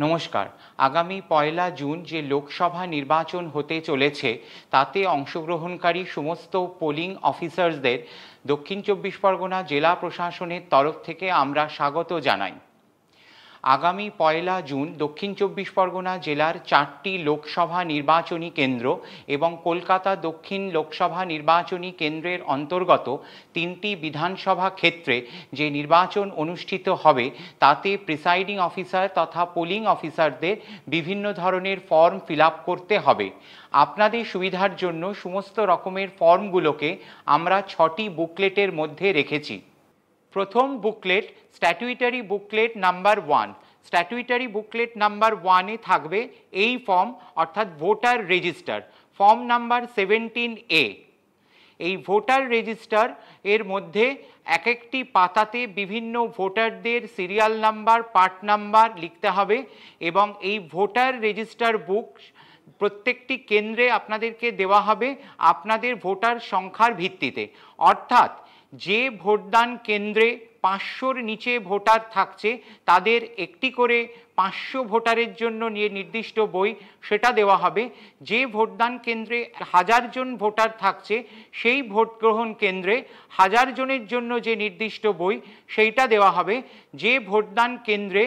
নমস্কার। আগামী ১লা জুন যে লোকসভা নির্বাচন হতে চলেছে তাতে অংশগ্রহণকারী সমস্ত পোলিং অফিসার্সদের দক্ষিণ চব্বিশ পরগনা জেলা প্রশাসনের তরফ থেকে আমরা স্বাগত জানাই। আগামী ১লা জুন দক্ষিণ চব্বিশ পরগনা জেলার ৪টি লোকসভা নির্বাচনী কেন্দ্র এবং কলকাতা দক্ষিণ লোকসভা নির্বাচনী কেন্দ্রের অন্তর্গত ৩টি বিধানসভা ক্ষেত্রে যে নির্বাচন অনুষ্ঠিত হবে তাতে প্রিসাইডিং অফিসার তথা পোলিং অফিসারদের বিভিন্ন ধরনের ফর্ম ফিল আপ করতে হবে। আপনাদের সুবিধার জন্য সমস্ত রকমের ফর্মগুলোকে আমরা ৬টি বুকলেটের মধ্যে রেখেছি। প্রথম booklet statutory booklet number 1। Statutory booklet number 1-এ থাকবে এই ফর্ম অর্থাৎ voter register, form number 17A। এই ভোটার রেজিস্টার এর মধ্যে এক একটি পাতাতে বিভিন্ন ভোটারদের সিরিয়াল নাম্বার, পার্ট নাম্বার লিখতে হবে এবং এই ভোটার রেজিস্টার বুক প্রত্যেকটি কেন্দ্রে আপনাদেরকে দেওয়া হবে আপনাদের ভোটার সংখ্যার ভিত্তিতে। অর্থাৎ যে ভোটদান কেন্দ্রে ৫০০-র নিচে ভোটার থাকছে তাদের একটি করে ৫০০ ভোটারের জন্য নির্দিষ্ট বই সেটা দেওয়া হবে। যে ভোটদান কেন্দ্রে ১০০০ জন ভোটার থাকছে সেই ভোট গ্রহণ কেন্দ্রে ১০০০ জনের জন্য যে নির্দিষ্ট বই সেইটা দেওয়া হবে। যে ভোটদান কেন্দ্রে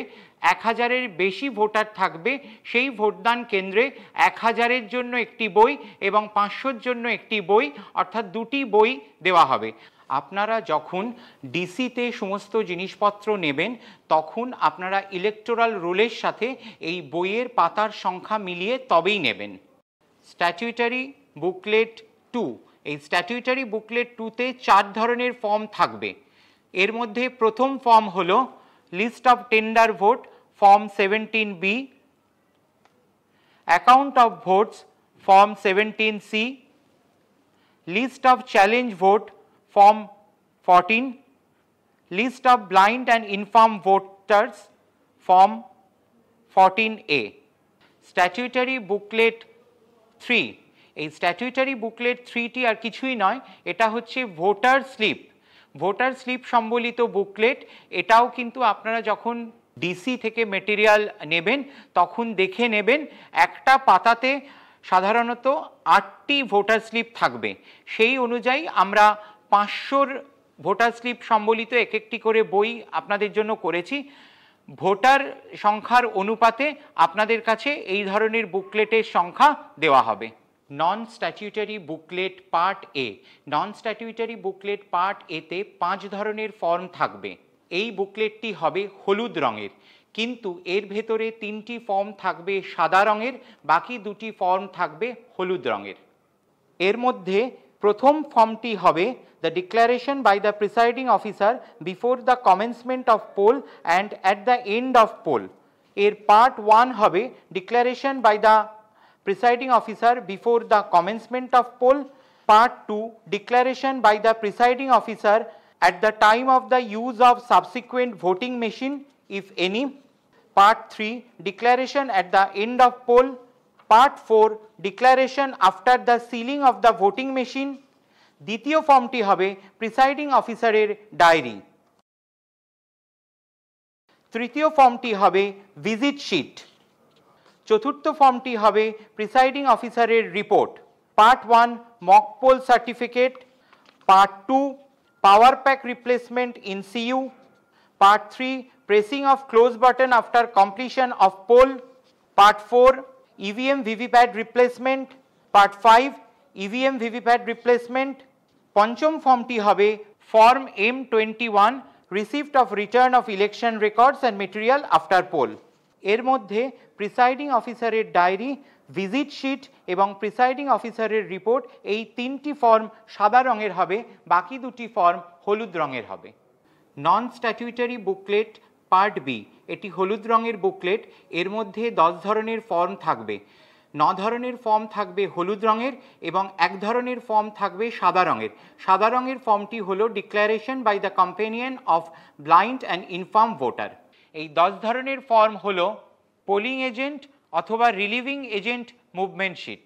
১০০০-এর বেশি ভোটার থাকবে সেই ভোটদান কেন্দ্রে ১০০০-এর জন্য একটি বই এবং ৫০০-র জন্য একটি বই, অর্থাৎ দুটি বই দেওয়া হবে। আপনারা যখন ডিসিতে সমস্ত জিনিসপত্র নেবেন তখন আপনারা ইলেকটোরাল রোলের সাথে এই বইয়ের পাতার সংখ্যা মিলিয়ে তবেই নেবেন। স্ট্যাটুইটারি বুকলেট 2। এই স্ট্যাটুইটারি বুকলেট 2-তে ৪ ধরনের ফর্ম থাকবে। এর মধ্যে প্রথম ফর্ম হলো list of tender vote, form 17B, account of votes, form 17C, list of challenge vote, Form 14, List of blind and infirm voters, Form 14A. Statutory Booklet 3। এই স্ট্যাটুইটারি বুকলেট 3টি আর কিছুই নয়, এটা হচ্ছে ভোটার স্লিপ। ভোটার স্লিপ সম্বলিত booklet. এটাও কিন্তু আপনারা যখন ডিসি থেকে মেটেরিয়াল নেবেন তখন দেখে নেবেন। একটা পাতাতে সাধারণত ৮টি ভোটার স্লিপ থাকবে। সেই অনুযায়ী আমরা ৫০০-র ভোটার স্লিপ সম্বলিত এক একটি করে বই আপনাদের জন্য করেছি। ভোটার সংখ্যার অনুপাতে আপনাদের কাছে এই ধরনের বুকলেটের সংখ্যা দেওয়া হবে। Non statutory booklet part A. Non statutory booklet part এতে ৫ ধরনের ফর্ম থাকবে। এই বুকলেটটি হবে হলুদ রঙের, কিন্তু এর ভেতরে 3টি ফর্ম থাকবে সাদা রঙের, বাকি 2টি ফর্ম থাকবে হলুদ রঙের। এর মধ্যে প্রথম ফর্মটি হবে the declaration by the presiding officer before the commencement of poll and at the end of poll। এর পার্ট 1 হবে declaration by the presiding officer before the commencement of poll, part 2 declaration by the presiding officer at the time of the use of subsequent voting machine if any, part 3 declaration at the end of poll, part 4 declaration after the sealing of the voting machine। দ্বিতীয় ফর্মটি হবে presiding অফিসারের diary. তৃতীয় ফর্মটি হবে visit sheet. চতুর্থ ফর্মটি হবে প্রিসাইডিং অফিসারের report. Part 1 mock poll certificate, part 2 power pack replacement in CU, part 3 pressing of close button after completion of poll, part 4 EVM VVPAT replacement, part 5 EVM VVPAT replacement. পঞ্চম ফর্মটি হবে form M21 receipt of return of election records and material after poll. এর মধ্যে presiding অফিসারের diary, visit sheet এবং presiding অফিসারের report এই 3টি ফর্ম সাদা রঙের হবে, বাকি 2টি ফর্ম হলুদ রঙের হবে। Non statutory booklet part B. এটি হলুদ রঙের বুকলেট। এর মধ্যে 10 ধরনের ফর্ম থাকবে। 9 ধরনের ফর্ম থাকবে হলুদ রঙের এবং 1 ধরনের ফর্ম থাকবে সাদা রঙের। সাদা রঙের ফর্মটি হলো declaration by the companion of blind and infirm voter. এই 10 ধরনের ফর্ম হলো পোলিং এজেন্ট অথবা relieving agent movement sheet,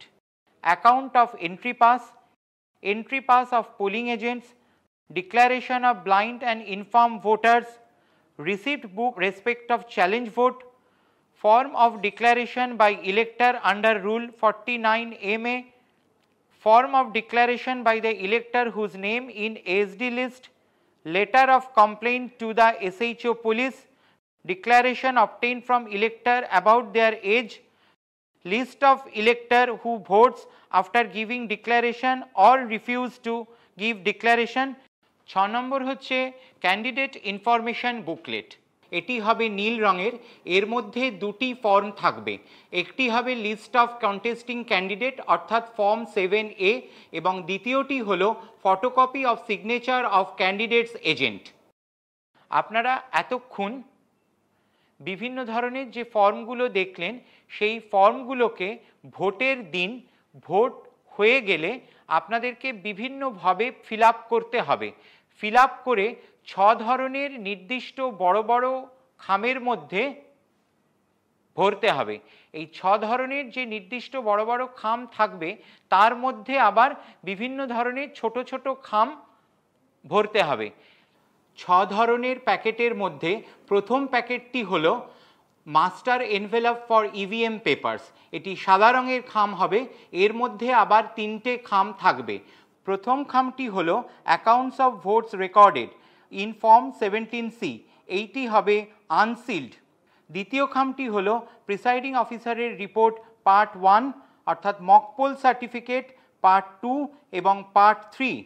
account of entry pass of polling agents, declaration of blind and infirm voters, receipt book respect of challenge vote, Form of declaration by elector under Rule 49 MA. Form of declaration by the elector whose name in ASD list. Letter of complaint to the SHO police. Declaration obtained from elector about their age. List of elector who votes after giving declaration or refuse to give declaration. 6 নম্বর হচ্ছে candidate information booklet. এটি হবে নীল রঙের, এর মধ্যে দুটি form থাকবে, একটি হবে লিস্ট অফ কন্টেস্টিং ক্যান্ডিডেট অর্থাৎ ফর্ম 7A এবং দ্বিতীয়টি হলো photocopy of signature of candidates agent. আপনারা এতক্ষণ বিভিন্ন ধরনের যে ফর্মগুলো দেখলেন সেই ফর্মগুলোকে ভোটের দিন ভোট হয়ে গেলে আপনাদেরকে বিভিন্নভাবে ফিল আপ করতে হবে। ফিল আপ করে 6 ধরনের নির্দিষ্ট বড় বড় খামের মধ্যে ভরতে হবে। এই 6 ধরনের যে নির্দিষ্ট বড় বড় খাম থাকবে তার মধ্যে আবার বিভিন্ন ধরনের ছোট ছোট খাম ভরতে হবে। 6 ধরনের প্যাকেটের মধ্যে প্রথম প্যাকেটটি হলো master envelope for EVM papers. এটি সাদা রঙের খাম হবে, এর মধ্যে আবার 3টে খাম থাকবে। প্রথম খামটি হলো accounts of votes recorded in form 17C, এইটি হবে আনসিল্ড। দ্বিতীয় খামটি হলো প্রিসাইডিং অফিসারের রিপোর্ট পার্ট 1 অর্থাৎ মকপোল সার্টিফিকেট পার্ট 2 এবং পার্ট 3,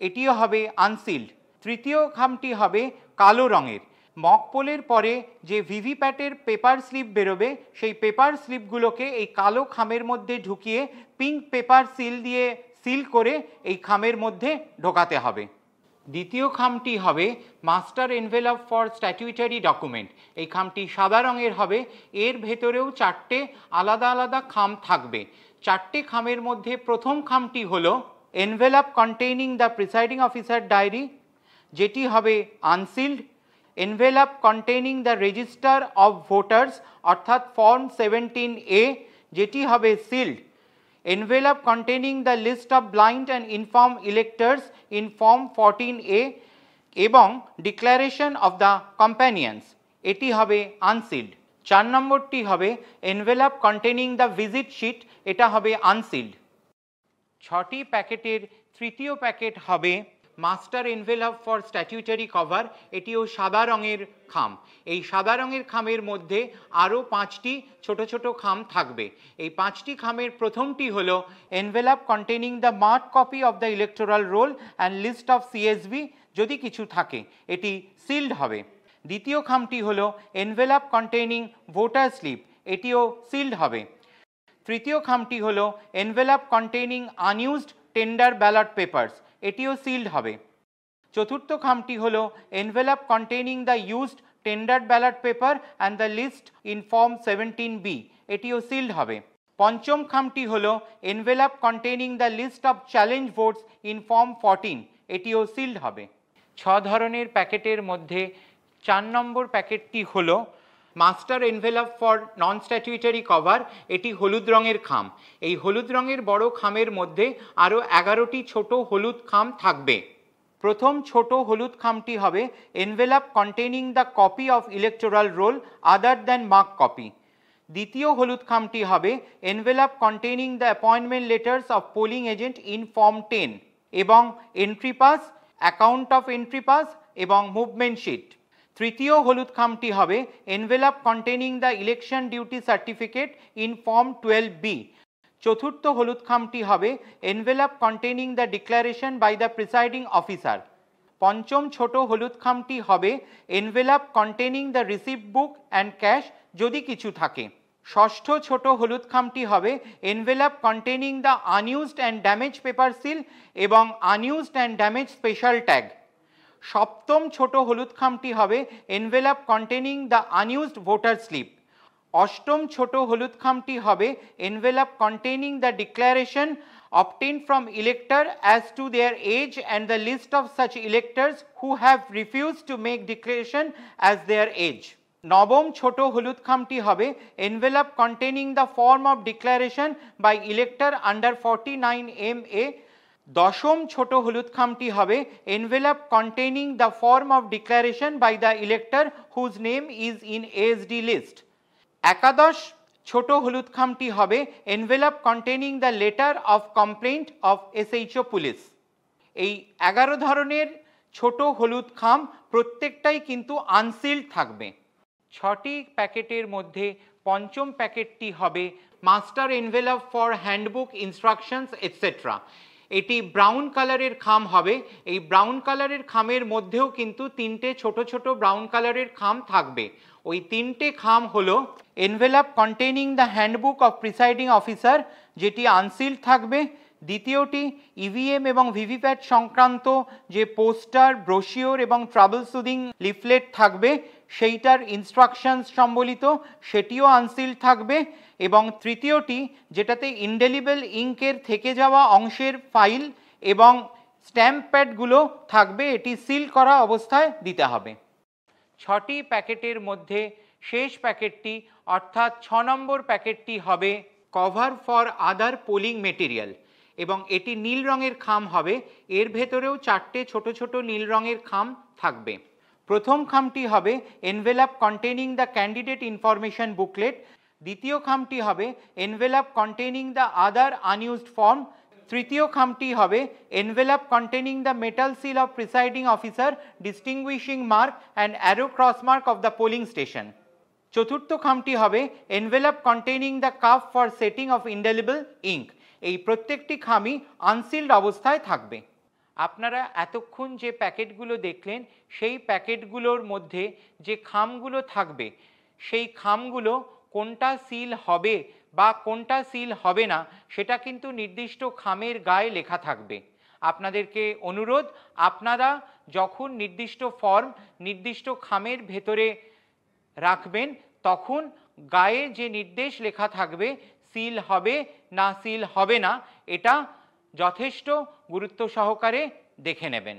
এটিও হবে আনসিল্ড। তৃতীয় খামটি হবে কালো রঙের। মকপোলের পরে যে ভিভিপ্যাটের পেপার স্লিপ বেরোবে সেই পেপার স্লিপগুলোকে এই কালো খামের মধ্যে ঢুকিয়ে পিঙ্ক পেপার সিল দিয়ে সিল করে এই খামের মধ্যে ঢোকাতে হবে। দ্বিতীয় খামটি হবে master envelope for statutory document. এই খামটি সাদা রঙের হবে, এর ভেতরেও 4টে আলাদা আলাদা খাম থাকবে। 4টে খামের মধ্যে প্রথম খামটি হলো envelope containing the presiding officer diary, যেটি হবে unsealed. Envelope containing the register of voters অর্থাৎ ফর্ম 17A, যেটি হবে sealed. Envelope containing the list of blind and infirm electors in form 14A এবং ডিক্লারেশন অফ দ্য কম্প্যানিয়ন্স, এটি হবে unsealed. 4 নম্বরটি হবে envelope containing the visit sheet, এটা হবে আনসিল্ড। 6টি প্যাকেটের তৃতীয় প্যাকেট হবে master envelope for statutory cover, এটিও সাদা রঙের খাম। এই সাদা রঙের খামের মধ্যে আরও 5টি ছোট ছোট খাম থাকবে। এই 5টি খামের প্রথমটি হলো envelope containing the mark copy of the electoral roll and list of CSB, যদি কিছু থাকে এটি সিল্ড হবে। দ্বিতীয় খামটি হলো এনভেলপ কন্টেইনিং ভোটার স্লিপ, এটিও সিল্ড হবে। তৃতীয় খামটি হলো envelope containing unused tender ballot papers, এটিও সিল্ড হবে। চতুর্থ খামটি হলো envelope containing the used tender ballot paper and the list in form 17B, এটিও সিল্ড হবে। পঞ্চম খামটি হলো envelope containing the list of challenge votes in form 14, এটিও সিল্ড হবে। 6 ধরনের প্যাকেটের মধ্যে 4 নম্বর প্যাকেটটি হলো master envelope for non statutory cover, এটি হলুদ রঙের খাম। এই হলুদ রঙের বড় খামের মধ্যে আরও 11টি ছোট হলুদ খাম থাকবে। প্রথম ছোট হলুদ খামটি হবে envelope containing the copy of electoral roll other than mark copy. দ্বিতীয় হলুদ খামটি হবে envelope containing the appointment letters of polling agent in form 10 এবং entry pass, account of entry pass এবং মুভমেন্ট শিট। তৃতীয় হলুদ খামটি হবে envelope containing the election duty certificate in form 12B। চতুর্থ হলুদ খামটি হবে envelope containing the declaration by the presiding officer. পঞ্চম ছোট হলুদ খামটি হবে envelope containing the receipt book and cash, যদি কিছু থাকে। ষষ্ঠ ছোট হলুদ খামটি হবে envelope containing the unused and damage paper seal এবং unused and damage special tag. সপ্তম ছোট হলুদ খামটি হবে envelope containing the unused voter slip. অষ্টম ছোট হলুদ খামটি হবে envelope containing the declaration obtained from elector as to their age and the list of such electors who have refused to make declaration as their age. নবম ছোট হলুদ খামটি হবে envelope containing the form of declaration by elector under 49MA। দশম ছোট হলুদ খামটি হবে envelope containing the form of declaration by the elector whose name is in ASD list. একাদশ ছোট হলুদ খামটি হবে envelope containing the letter of complaint of SHO police. এই 11 ধরনের ছোট হলুদ খাম প্রত্যেকটাই কিন্তু আনসিল্ড থাকবে। 6টি প্যাকেটের মধ্যে পঞ্চম প্যাকেটটি হবে master envelope for handbook instructions etcetera. এটি ব্রাউন কালারের খাম হবে। এই ব্রাউন কালারের খামের মধ্যেও কিন্তু 3টে ছোট ছোট ব্রাউন কালারের খাম থাকবে। ওই 3টে খাম হলো envelope containing the handbook of presiding officer, যেটি আনসিল্ড থাকবে। দ্বিতীয়টি ইভিএম এবং ভিভিপ্যাট সংক্রান্ত যে পোস্টার, ব্রোশিওর এবং ট্রাবল সুদিং লিফলেট থাকবে সেইটার ইনস্ট্রাকশনস সম্বলিত, সেটিও আনসিল্ড থাকবে। এবং তৃতীয়টি, যেটাতে ইনডেলিবল ইঙ্কের থেকে যাওয়া অংশের ফাইল এবং স্ট্যাম্প প্যাডগুলো থাকবে, এটি সিল করা অবস্থায় দিতে হবে। 6টি প্যাকেটের মধ্যে শেষ প্যাকেটটি অর্থাৎ 6 নম্বর প্যাকেটটি হবে cover for other polling material এবং এটি নীল রঙের খাম হবে। এর ভেতরেও 4টে ছোট ছোট নীল রঙের খাম থাকবে। প্রথম খামটি হবে envelope containing the candidate information booklet. দ্বিতীয় খামটি হবে envelope containing the other unused form. তৃতীয় খামটি হবে envelope containing the metal seal of presiding officer, distinguishing mark and arrow cross mark of the polling station. চতুর্থ খামটি হবে envelope containing the cup for setting of indelible ink. এই প্রত্যেকটি খামই unsealed অবস্থায় থাকবে। আপনারা এতক্ষণ যে প্যাকেটগুলো দেখলেন সেই প্যাকেটগুলোর মধ্যে যে খামগুলো থাকবে সেই খামগুলো কোনটা সিল হবে বা কোনটা সিল হবে না সেটা কিন্তু নির্দিষ্ট খামের গায়ে লেখা থাকবে। আপনাদেরকে অনুরোধ, আপনারা যখন নির্দিষ্ট ফর্ম নির্দিষ্ট খামের ভেতরে রাখবেন তখন গায়ে যে নির্দেশ লেখা থাকবে সিল হবে না সিল হবে না, এটা যথেষ্ট গুরুত্ব সহকারে দেখে নেবেন।